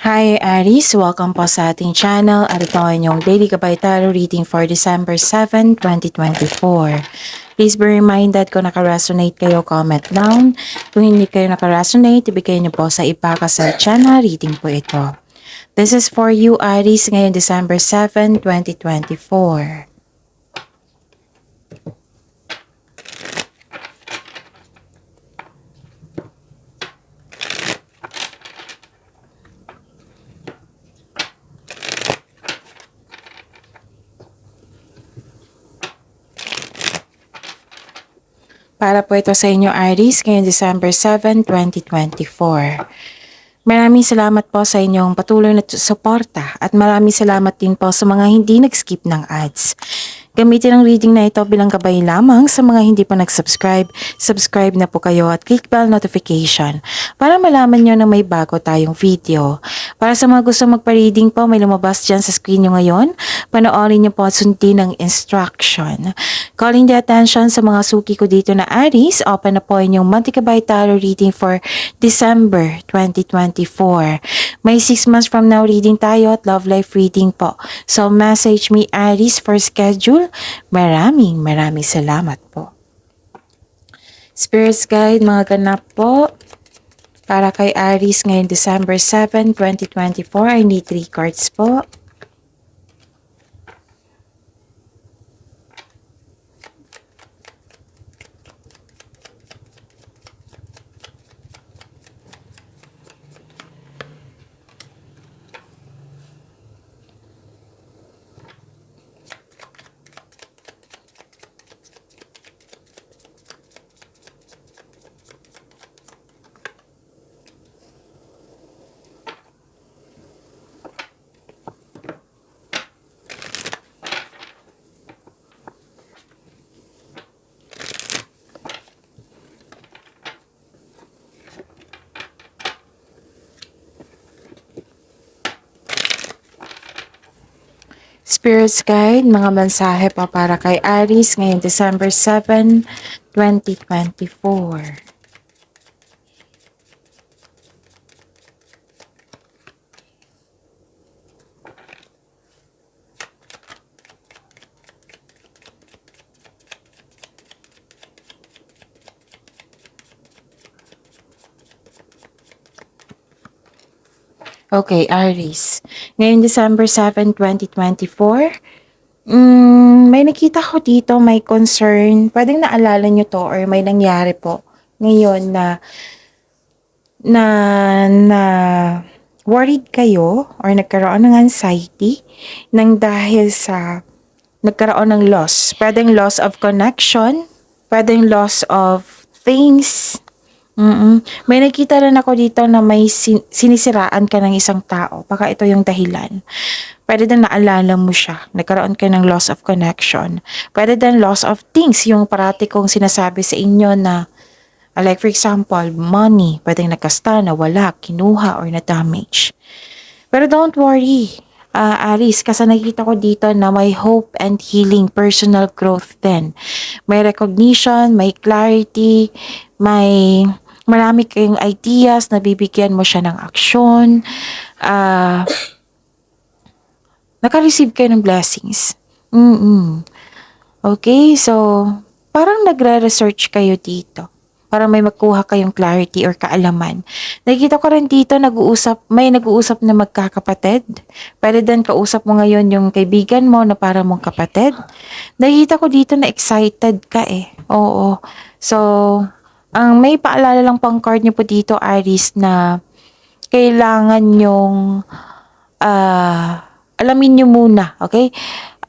Hi Aries! Welcome po sa ating channel at ito ay inyong Daily Gabay Tarot reading for December 7, 2024. Please be reminded kung naka-resonate kayo, comment down. Kung hindi kayo naka-resonate, ibigay niyo po sa ipakasal channel reading po ito. This is for you Aries ngayon December 7, 2024. Para po ito sa inyo Aries ngayon December 7, 2024. Maraming salamat po sa inyong patuloy na suporta at maraming salamat din po sa mga hindi nag-skip ng ads. Gamitin ang reading na ito bilang gabay lamang sa mga hindi pa nag-subscribe. Subscribe na po kayo at click bell notification para malaman nyo na may bago tayong video. Para sa mga gusto magpa-reading po, may lumabas dyan sa screen nyo ngayon. Panoorin nyo po at sundin ang instruction. Calling the attention sa mga suki ko dito na Aries, open na po inyong monthly gabay tarot reading for December 2024. May 6 months from now reading tayo at love life reading po. So message me Aries for schedule. Maraming salamat po. Spirits Guide, mga ganap po. Para kay Aries ngayon December 7, 2024, I need 3 cards po. Spirits Guide, mga mensahe pa para kay Aries ngayong December 7, 2024. Okay, Aries. Ngayong December 7, 2024, may nakita ko dito, may concern. Pwedeng naalala nyo to or may nangyari po ngayon na na worried kayo or nagkaroon ng anxiety nang dahil sa nagkaroon ng loss. Pwedeng loss of connection, pwedeng loss of things. May nakita rin ako dito na may sinisiraan ka ng isang tao. Baka ito yung dahilan. Pwede din naalala mo siya. Nagkaroon ka ng loss of connection. Pwede din loss of things. Yung parati kong sinasabi sa inyo na like for example, money. Pwedeng nakasta, nawala, kinuha, or na-damage. Pero don't worry. Aris, kasi nakikita ko dito na may hope and healing, personal growth din. May recognition, may clarity, may marami kayong ideas na bibigyan mo siya ng aksyon. Naka-receive kayo ng blessings. Okay, so parang nagre-research kayo dito para may makuha kayong clarity or kaalaman. Nakikita ko rin dito may nag-uusap na magkakapatid. Pwede din kausap mo ngayon yung kaibigan mo na para mong kapatid. Nakikita ko dito na excited ka eh. Oo. So, ang may paalala lang pang card niyo po dito, Aries, na kailangan yung alamin nyo muna, okay?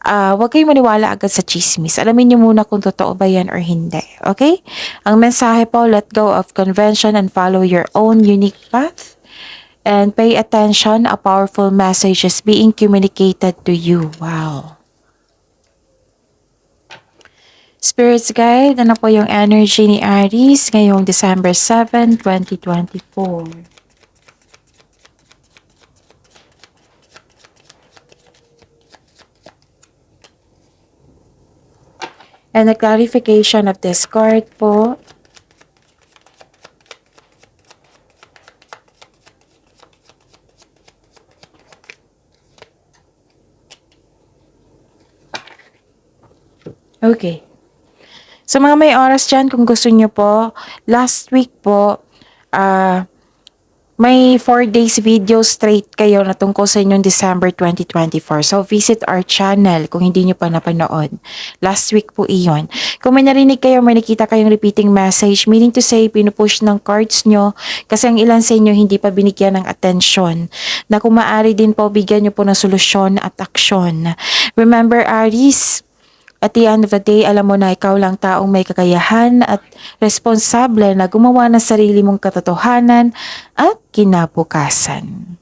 Huwag kayong maniwala agad sa chismis. Alamin nyo muna kung totoo ba yan or hindi. Okay? Ang mensahe po, let go of convention and follow your own unique path. And pay attention, a powerful message is being communicated to you. Wow. Spirits Guide, ano po yung energy ni Aries ngayong December 7, 2024? And the clarification of this card po. Okay. So mga may oras dyan, kung gusto nyo po, last week po, may 4 days video straight kayo na tungkol sa inyong December 2024. So visit our channel kung hindi nyo pa napanood. Last week po iyon. Kung may narinig kayo, may nakita kayong repeating message, meaning to say, pinupush ng cards nyo kasi ang ilan sa inyo hindi pa binigyan ng atensyon. Na kung maaari din po, bigyan nyo po ng solusyon at aksyon. Remember, Aries, at the end of the day, alam mo na ikaw lang taong may kakayahan at responsable na gumawa ng sarili mong katotohanan at kinabukasan.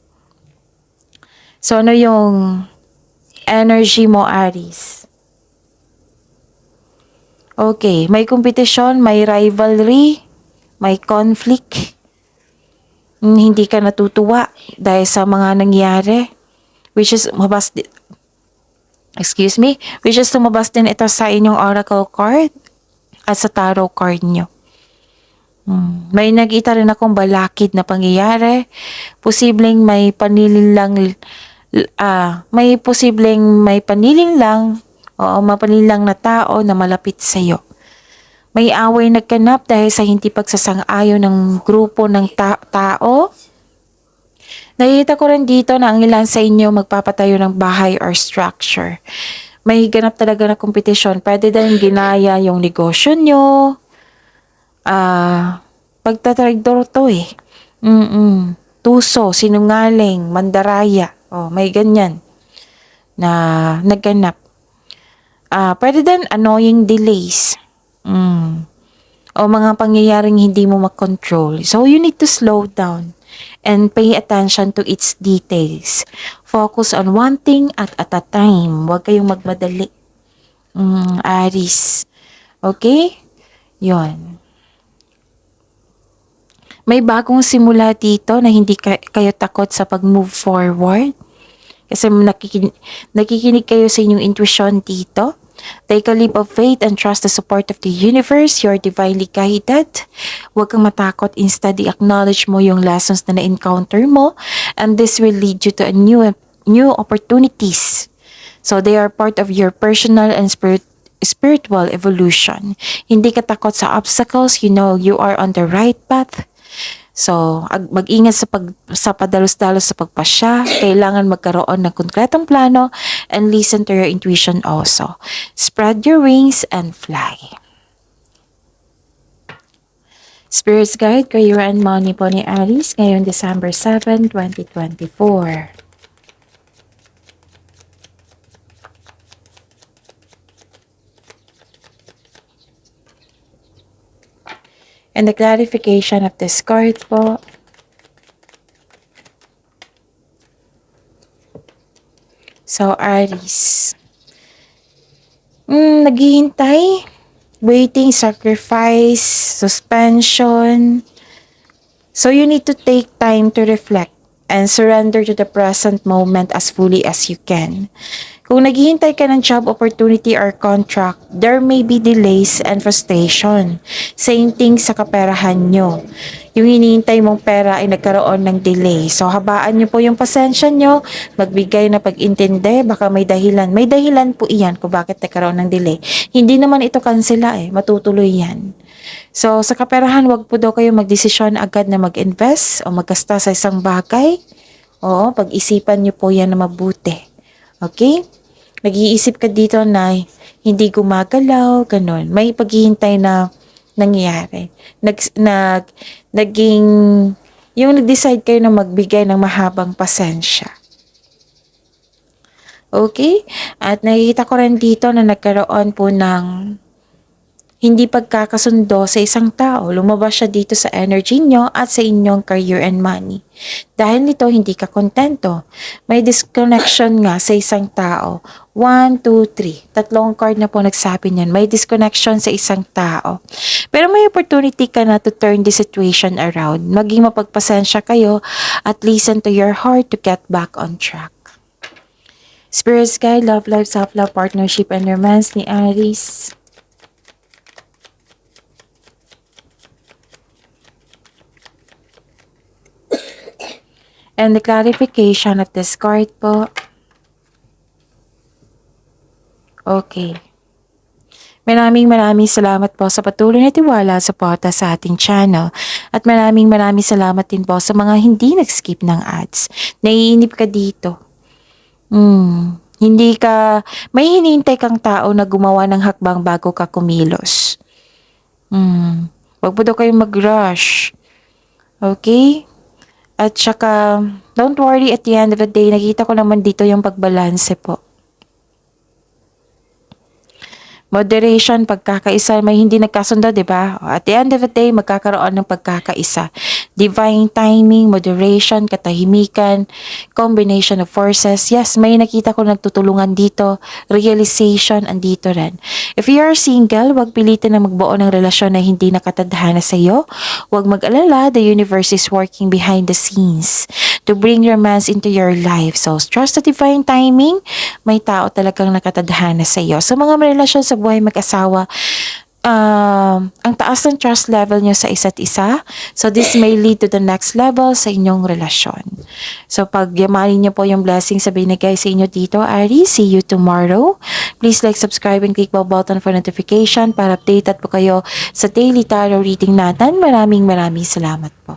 So ano yung energy mo, Aries? Okay, may kompetisyon, may rivalry, may conflict. Hindi ka natutuwa dahil sa mga nangyari, which is lumabas din ito sa inyong oracle card at sa tarot card nyo. May nakita rin akong balakid na pangyayari. Posibleng may paniling lang, mapanilang na tao na malapit sa iyo. May away nagkanap dahil sa hindi pagsasang-ayon ng grupo ng tao. Nakikita ko rin dito na ang ilan sa inyo magpapatayo ng bahay or structure. May ganap talaga na kompetisyon. Pwede din ginaya yung negosyo nyo. Pagtatragdor to eh. Tuso, sinungaling, mandaraya. May ganyan na nagganap. Pwede din annoying delays. O mga pangyayaring hindi mo makontrol. So you need to slow down and pay attention to its details. Focus on one thing at a time. Huwag kayong magmadali. Aries. Okay? Yon. May bagong simula dito na hindi kayo takot sa pag-move forward. Kasi nakikinig kayo sa inyong intuition dito. Take a leap of faith and trust the support of the universe. You're divinely guided. Huwag kang matakot. Instead, i-acknowledge mo yung lessons na na-encounter mo. And this will lead you to a new opportunities. So, they are part of your personal and spiritual evolution. Hindi ka takot sa obstacles. You know you are on the right path. So, mag-ingat sa padalos-dalos sa pagpasya. Kailangan magkaroon ng konkretong plano and listen to your intuition also. Spread your wings and fly. Spirit's Guide, Career and Money po ni Aries ngayong December 7, 2024. And the clarification of this card po. So, Aries. Naghihintay. Waiting, sacrifice, suspension. So, you need to take time to reflect and surrender to the present moment as fully as you can. Kung naghihintay ka ng job opportunity or contract, there may be delays and frustration. Same thing sa kaperahan nyo. Yung hinihintay mong pera ay nagkaroon ng delay. So, habaan nyo po yung pasensya nyo, magbigay na pag-intindi, baka may dahilan. May dahilan po iyan kung bakit nagkaroon ng delay. Hindi naman ito kansela matutuloy yan. So, sa kaperahan, wag po daw kayo magdesisyon agad na mag-invest o maggasta sa isang bagay. Oo, pag-isipan nyo po yan na mabuti. Okay? Nag-iisip ka dito na hindi gumagalaw, ganun. May paghihintay na nangyayari. Yung nag-decide kayo na magbigay ng mahabang pasensya. Okay? At nakikita ko rin dito na nagkaroon po ng hindi pagkakasundo sa isang tao. Lumabas siya dito sa energy nyo at sa inyong career and money. Dahil nito, hindi ka kontento. May disconnection nga sa isang tao. 1, 2, 3. Tatlong card na po nagsabi niyan. May disconnection sa isang tao. Pero may opportunity ka na to turn the situation around. Maging mapagpasensya kayo at listen to your heart to get back on track. Spirit's Guide, Love Life, Self-Love, Partnership, and Romance ni Aries. And the clarification of this card po. Okay. Maraming salamat po sa patuloy na tiwala at suporta sa ating channel. At maraming salamat din po sa mga hindi nag-skip ng ads. Naiinip ka dito. Hindi ka, may hinihintay kang tao na gumawa ng hakbang bago ka kumilos. Wag po daw kayong mag-rush. Okay? At saka, don't worry, at the end of the day, nakita ko naman dito yung pagbalanse po. Moderation, pagkakaisa, may hindi nagkasundo, di ba? At the end of the day, magkakaroon ng pagkakaisa. Divine timing, moderation, katahimikan, combination of forces. Yes, may nakita ko nagtutulungan dito. Realization, andito rin. If you are single, wag pilitin na magbuo ng relasyon na hindi nakatadhana sa iyo. Wag mag-alala, the universe is working behind the scenes to bring romance into your life. So, trust the divine timing. May tao talagang nakatadhana sa iyo. Sa mga relasyon sa buhay mag-asawa, ang taas ng trust level nyo sa isa't isa. So, this may lead to the next level sa inyong relasyon. So, pag yamanin nyo po yung blessing sa binigay sa inyo dito, Aries, see you tomorrow. Please like, subscribe, and click bell button for notification para updated po kayo sa daily tarot reading natin. Maraming salamat po.